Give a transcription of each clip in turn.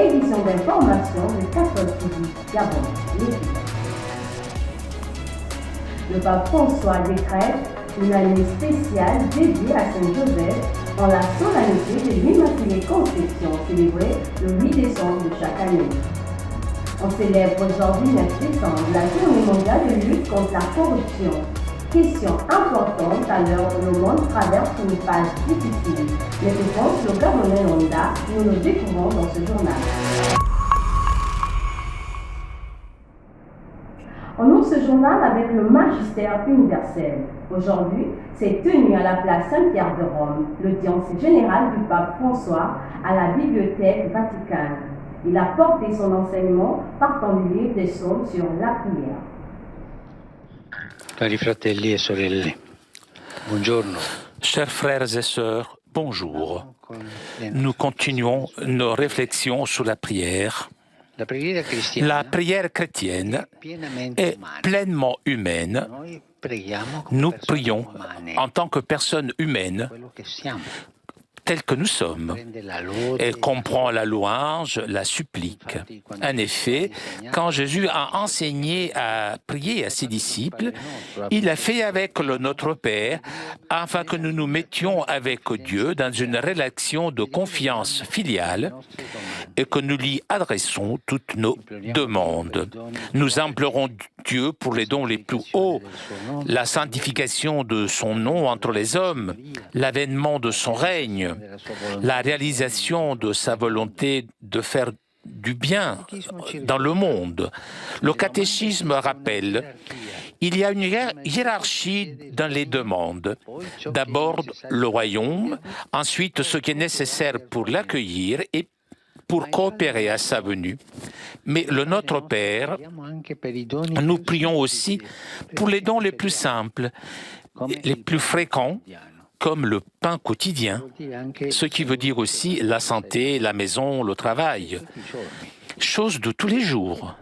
édition d'information de 14 Gabon. Le pape François décrète une année spéciale dédiée à Saint-Joseph en la solennité de l'Immaculée Conception célébrée le 8 décembre de chaque année. On célèbre aujourd'hui 9 décembre la journée mondiale de lutte contre la corruption. Question importante à l'heure où le monde traverse une phase difficile. Les réponses de Gabonais Londa, nous le découvrons dans ce journal. On ouvre ce journal avec le magistère universel. Aujourd'hui, c'est tenu à la place Saint-Pierre de Rome, l'audience générale du pape François à la Bibliothèque Vaticane. Il a porté son enseignement partant du livre des Psaumes sur la prière. Cari fratelli e sorelle, buongiorno. Chers frères et sœurs, bonjour. Nous continuons nos réflexions sur la prière. La prière chrétienne est pleinement humaine. Nous prions en tant que personnes humaines telles que nous sommes. Elle comprend la louange, la supplique. En effet, quand Jésus a enseigné à prier à ses disciples, il l'a fait avec le Notre Père, afin que nous nous mettions avec Dieu dans une relation de confiance filiale et que nous lui adressons toutes nos demandes. Nous implorons Dieu pour les dons les plus hauts, la sanctification de son nom entre les hommes, l'avènement de son règne, la réalisation de sa volonté de faire du bien dans le monde. Le catéchisme rappelle, il y a une hiérarchie dans les demandes. D'abord le royaume, ensuite ce qui est nécessaire pour l'accueillir et pour coopérer à sa venue. Mais le Notre Père, nous prions aussi pour les dons les plus simples, les plus fréquents, comme le pain quotidien, ce qui veut dire aussi la santé, la maison, le travail, choses de tous les jours.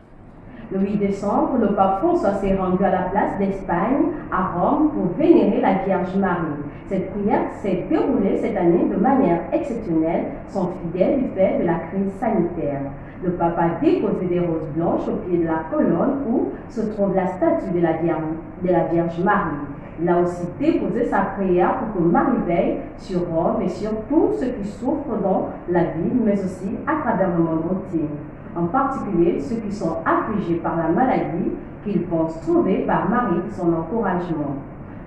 Le 8 décembre, le pape François s'est rendu à la place d'Espagne, à Rome, pour vénérer la Vierge Marie. Cette prière s'est déroulée cette année de manière exceptionnelle, sans fidèles du fait de la crise sanitaire. Le pape a déposé des roses blanches au pied de la colonne où se trouve la statue de la Vierge Marie. Il a aussi déposé sa prière pour que Marie veille sur Rome et sur tous ceux qui souffrent dans la ville, mais aussi à travers le monde entier. En particulier ceux qui sont affligés par la maladie, qu'ils pensent trouver par Marie son encouragement.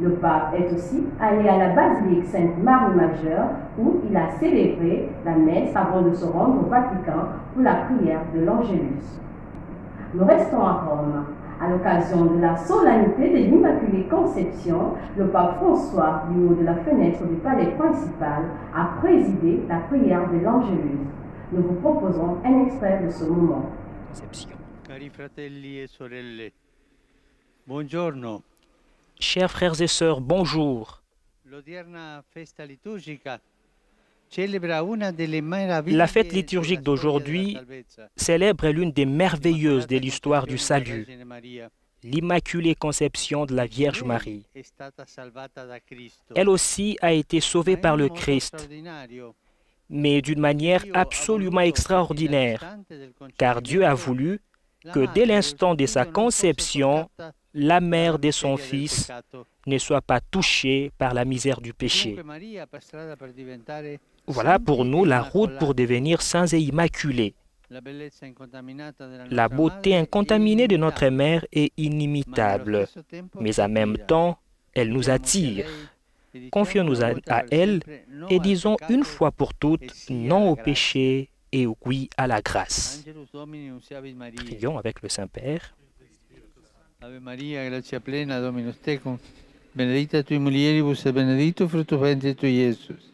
Le pape est aussi allé à la basilique Sainte-Marie Majeure où il a célébré la messe avant de se rendre au Vatican pour la prière de l'Angélus. Nous restons à Rome. À l'occasion de la solennité de l'Immaculée Conception, le pape François, du haut de la fenêtre du palais principal, a présidé la prière de l'Angélus. Nous vous proposons un extrait de ce moment. Cari fratelli e sorelle, buongiorno. Chers frères et sœurs, bonjour. La fête liturgique d'aujourd'hui célèbre l'une des merveilleuses de l'histoire du salut, l'Immaculée Conception de la Vierge Marie. Elle aussi a été sauvée par le Christ, mais d'une manière absolument extraordinaire, car Dieu a voulu que dès l'instant de sa conception, la mère de son Fils ne soit pas touchée par la misère du péché. Voilà pour nous la route pour devenir saints et immaculés. La beauté incontaminée de notre mère est inimitable, mais en même temps, elle nous attire. Confions-nous à elle et disons une fois pour toutes non au péché et oui à la grâce. Prions avec le Saint-Père. Ave Maria, gratia plena, Dominus tecum, benedicta tui mulieribus et benedictus fructus ventris tui, Iesus.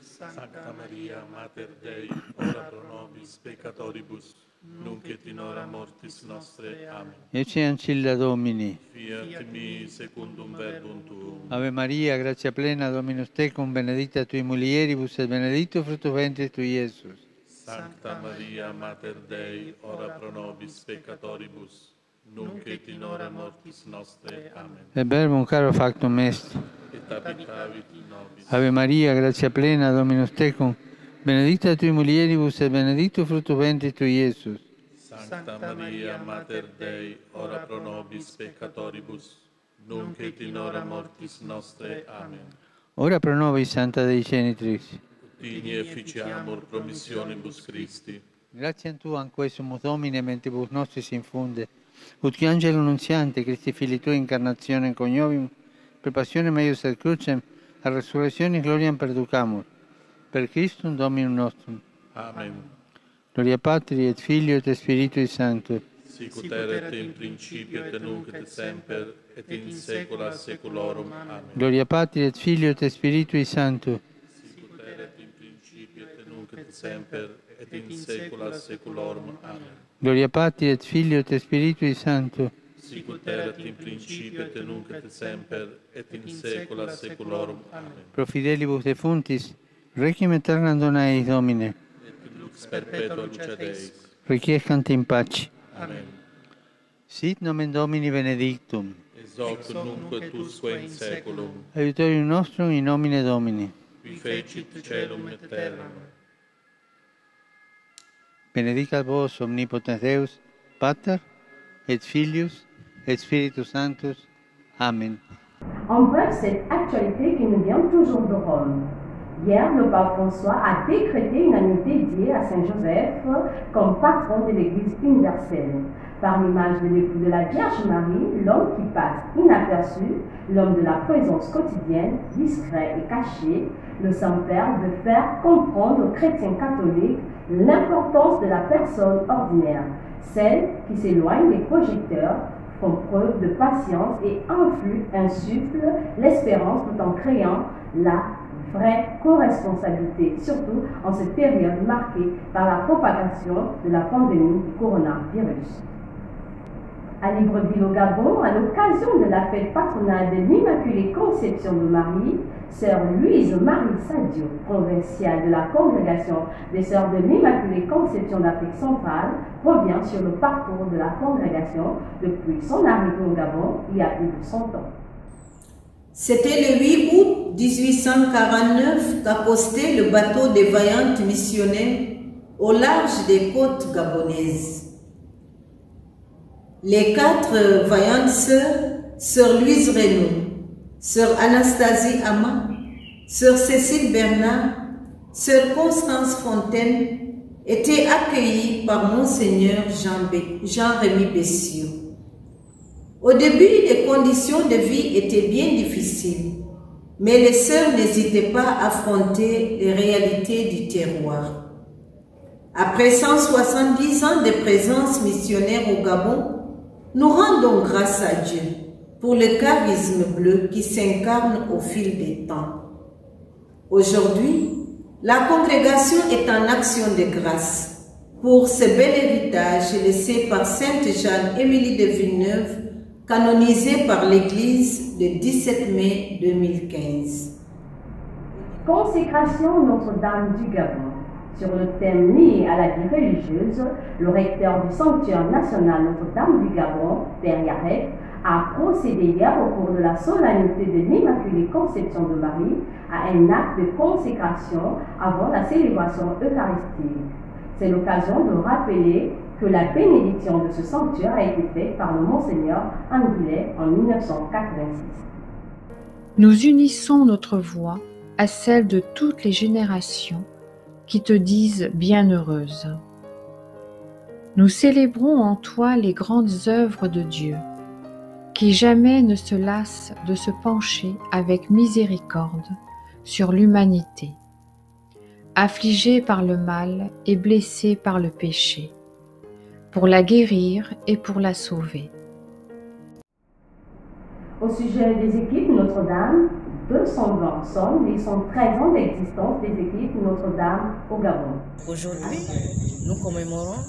Sancta Maria, Mater Dei, ora pro nobis peccatoribus, nunc et in hora mortis nostre. Amen. Ecce ancilla Domini. Fiat mi secundum verbum tuum. Ave Maria, gratia plena, Dominus tecum, benedicta tui mulieribus et benedictus fructus ventris tui, Iesus. Sancta Maria, Mater Dei, ora pro nobis peccatoribus, nunc et in hora mortis nostre. Amen. E verbum caro factum est. Et habitavit in nobis. Ave Maria, gratia plena, Dominus tecum, Benedicta tui mulieribus et benedictus fructus ventris tui, Iesus. Santa Maria, Mater Dei, ora pro nobis peccatoribus, nunc et in hora mortis nostre. Amen. Ora pro nobis, Santa Dei Genitrix. Utini efficiamur promissionibus Christi. Gratiam Tuam quae sumus Domine mentibus nostris infunde, ut qui angelo nunziante, Christi Filii Tui incarnatione coniovium, per passionem eius et crucem, a resurrectionis gloriam perducamur. Per Christum Dominum nostrum. Amen. Gloria Patri et Filio et Spiritui Sancto. Sicut erat in principio et nunc et semper, et in saecula saeculorum. Amen. Gloria Patri et Filio et Spiritui Sancto. Sicut erat in principio et nunc et semper, et in saecula saeculorum. Amen. Gloria Patri et Filio et Spiritui Sancto. Sicut erat in principio et nunc et semper, et in saecula saeculorum. Amen. Pro fidelibus defuntis, requiem aeternam dona eis Domine. Et lux perpetua luce Deis. Requiescant in pace. Amen. Sit nomen Domini benedictum. Ex hoc nunc et usque in saeculum. Aiutorium nostrum in nomine Domini. Qui fecit caelum et terram. Benedicat vos omnipotens Deus, Pater, et Filius, et Spiritus Sanctus. Amen. En bref, cette actualité qui nous vient toujours de Rome. Hier, le pape François a décrété une année dédiée à Saint Joseph comme patron de l'Église universelle. Par l'image de l'époux de la Vierge Marie, l'homme qui passe inaperçu, l'homme de la présence quotidienne, discret et caché, le Saint-Père veut faire comprendre aux chrétiens catholiques l'importance de la personne ordinaire, celle qui s'éloigne des projecteurs, font preuve de patience et insuffle l'espérance tout en créant la vraie co-responsabilité, surtout en cette période marquée par la propagation de la pandémie du coronavirus. À Libreville au Gabon, à l'occasion de la fête patronale de l'Immaculée Conception de Marie, Sœur Louise Marie Sadio, provinciale de la congrégation des Sœurs de l'Immaculée Conception d'Afrique centrale, revient sur le parcours de la congrégation depuis son arrivée au Gabon il y a plus de 100 ans. C'était le 8 août 1849 qu'a posté le bateau des vaillantes missionnaires au large des côtes gabonaises. Les 4 vaillantes sœurs, Sœur Louise Renaud, Sœur Anastasie Ama, Sœur Cécile Bernard, Sœur Constance Fontaine, étaient accueillies par Monseigneur Jean-Rémy Bessiou. Au début, les conditions de vie étaient bien difficiles, mais les sœurs n'hésitaient pas à affronter les réalités du terroir. Après 170 ans de présence missionnaire au Gabon, nous rendons grâce à Dieu pour le charisme bleu qui s'incarne au fil des temps. Aujourd'hui, la congrégation est en action de grâce pour ce bel héritage laissé par Sainte Jeanne-Émilie de Villeneuve, canonisée par l'Église le 17 mai 2015. Consécration Notre-Dame du Gabon. Sur le thème lié à la vie religieuse, le recteur du sanctuaire national Notre-Dame du Gabon, Père Yarek, a procédé hier au cours de la solennité de l'Immaculée Conception de Marie à un acte de consécration avant la célébration eucharistique. C'est l'occasion de rappeler que la bénédiction de ce sanctuaire a été faite par le Monseigneur Anguillet en 1986. Nous unissons notre voix à celle de toutes les générations qui te disent bienheureuse. Nous célébrons en toi les grandes œuvres de Dieu, qui jamais ne se lassent de se pencher avec miséricorde sur l'humanité, affligée par le mal et blessée par le péché, pour la guérir et pour la sauver. Au sujet des équipes Notre-Dame, 220 sommes et 113 ans d'existence des équipes Notre-Dame au Gabon. Aujourd'hui, nous commémorons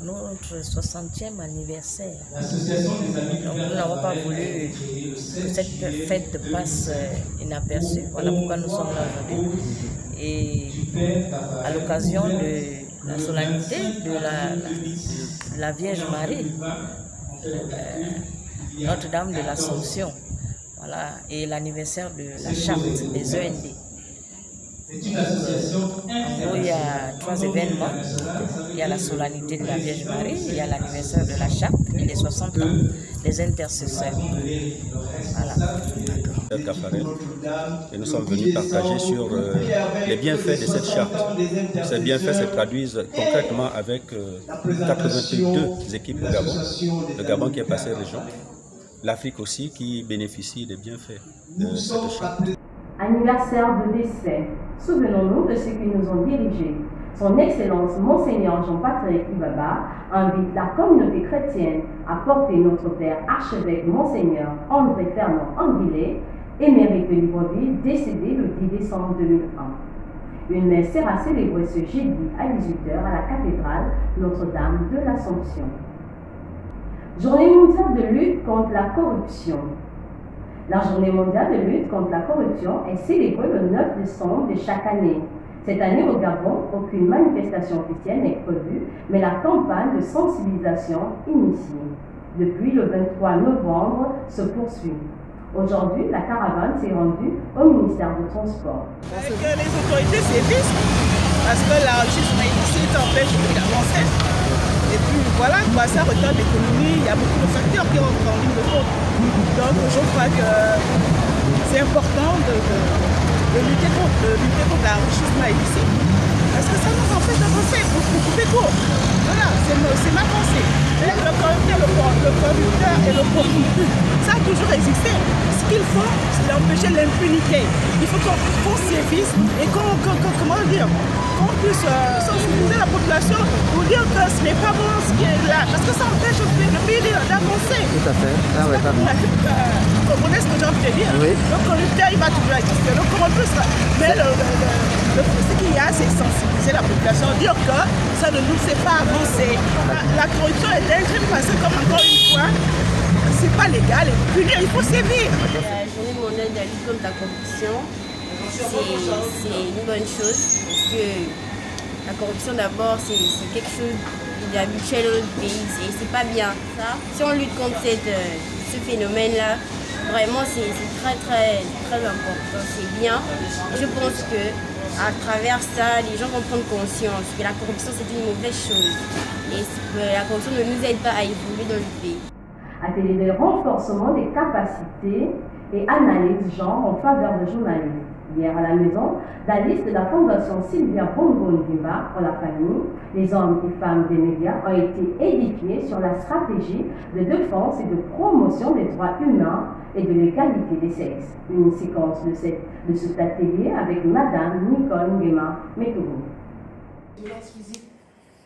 notre 60e anniversaire. Donc, nous n'avons pas voulu que cette fête passe inaperçue. Voilà pourquoi nous sommes là aujourd'hui. Et à l'occasion de la solennité de la Vierge Marie, Notre-Dame de l'Assomption, voilà, et l'anniversaire de la charte des END. En gros, il y a 3 événements. Il y a la solennité de la Vierge Marie, il y a l'anniversaire de la charte et les 60 ans des intercesseurs. Voilà. Et nous sommes venus partager sur les bienfaits de cette charte. Ces bienfaits se traduisent concrètement avec 82 équipes au Gabon. Le Gabon qui est passé région. L'Afrique aussi qui bénéficie des bienfaits de cette charte. Anniversaire de décès. Souvenons-nous de ceux qui nous ont dirigés. Son Excellence Monseigneur Jean-Patrick Ibaba invite la communauté chrétienne à porter notre Père archevêque Monseigneur André Fernand Anguillet, émérite de Libreville, décédé le 10 décembre 2001. Une messe sera célébrée ce jeudi à 18h à la cathédrale Notre-Dame de l'Assomption. Journée mondiale de lutte contre la corruption. La journée mondiale de lutte contre la corruption est célébrée le 9 décembre de chaque année. Cette année au Gabon, aucune manifestation officielle n'est prévue, mais la campagne de sensibilisation initiée depuis le 23 novembre se poursuit. Aujourd'hui, la caravane s'est rendue au ministère du Transport. Que les autorités sévissent, parce que l'enrichissement illicite empêche d'avancer. Et puis voilà, ça retarde l'économie, il y a beaucoup de facteurs qui rentrent en ligne de compte. Donc je crois que c'est important de lutter contre l'enrichissement illicite. Parce que ça nous empêche d'avancer pour couper court. Voilà, c'est ma pensée. Le corrupteur et le corrompu, ça a toujours existé. Ce qu'il faut, c'est d'empêcher l'impunité. Il faut qu'on sévisse et qu'on puisse sensibiliser la population pour dire que ce n'est pas bon ce qui est là. Parce que ça empêche le pays d'avancer. Tout à fait. Ah ouais, vous comprenez ce que j'ai envie de dire? Oui. Le corrupteur, il va toujours exister. Le corrompu sera. Mais ce qu'il y a, c'est sensibiliser la population, dire que ça ne nous fait pas avancer. La corruption est un crime parce que, comme encore une fois, c'est pas légal et punir, il faut sévir. La journée mondiale de la lutte contre la corruption, c'est une bonne chose parce que la corruption d'abord c'est quelque chose d'habituel dans notre pays et c'est pas bien. Ça, si on lutte contre ce phénomène-là, vraiment c'est très important, c'est bien. Je pense que à travers ça, les gens vont prendre conscience que la corruption c'est une mauvaise chose et la corruption ne nous aide pas à évoluer dans le pays. Atelier de renforcement des capacités et analyse genre en faveur de journalistes. Hier à la maison, d'Alice de la Fondation Sylvia Bongo Ndimba pour la famille, les hommes et femmes des médias ont été édifiés sur la stratégie de défense et de promotion des droits humains et de l'égalité des sexes. Une séquence de cet atelier avec Madame Nicole Nguema Metogo.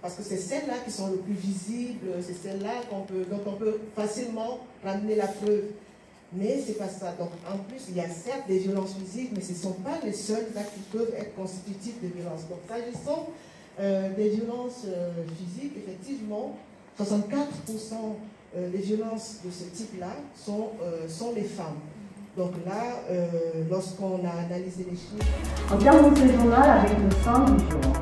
Parce que c'est celles-là qui sont les plus visibles, c'est celles-là dont on peut facilement ramener la preuve. Mais c'est pas ça. Donc en plus, il y a certes des violences physiques, mais ce ne sont pas les seuls actes qui peuvent être constitutifs de violence. Donc s'agissant des violences physiques, effectivement, 64% des violences de ce type-là sont les femmes. Donc là, lorsqu'on a analysé les chiffres... En termes de ce journal avec le sang du jour,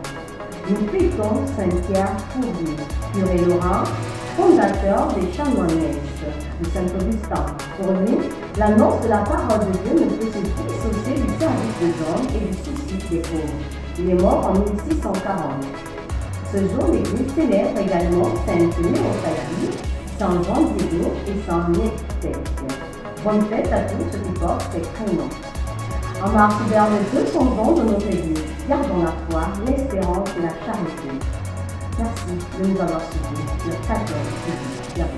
nous fêtons Saint-Pierre Fournier, curé Laurent, fondateur des Chanoinesses de Saint-Augustin. Pour lui, l'annonce de la parole de Dieu ne peut se dissocier du service des hommes et du souci des pauvres. Il est mort en 1640. Ce jour, l'Église célèbre également Sainte Néopatie, Saint Jean-Diego et Saint Nectèque. Bonne fête à tous ceux qui portent ces prénoms. En marche vers le 200 ans de notre Église, gardons la foi, l'espérance et la charité. Merci de nous avoir suivis le 14 février.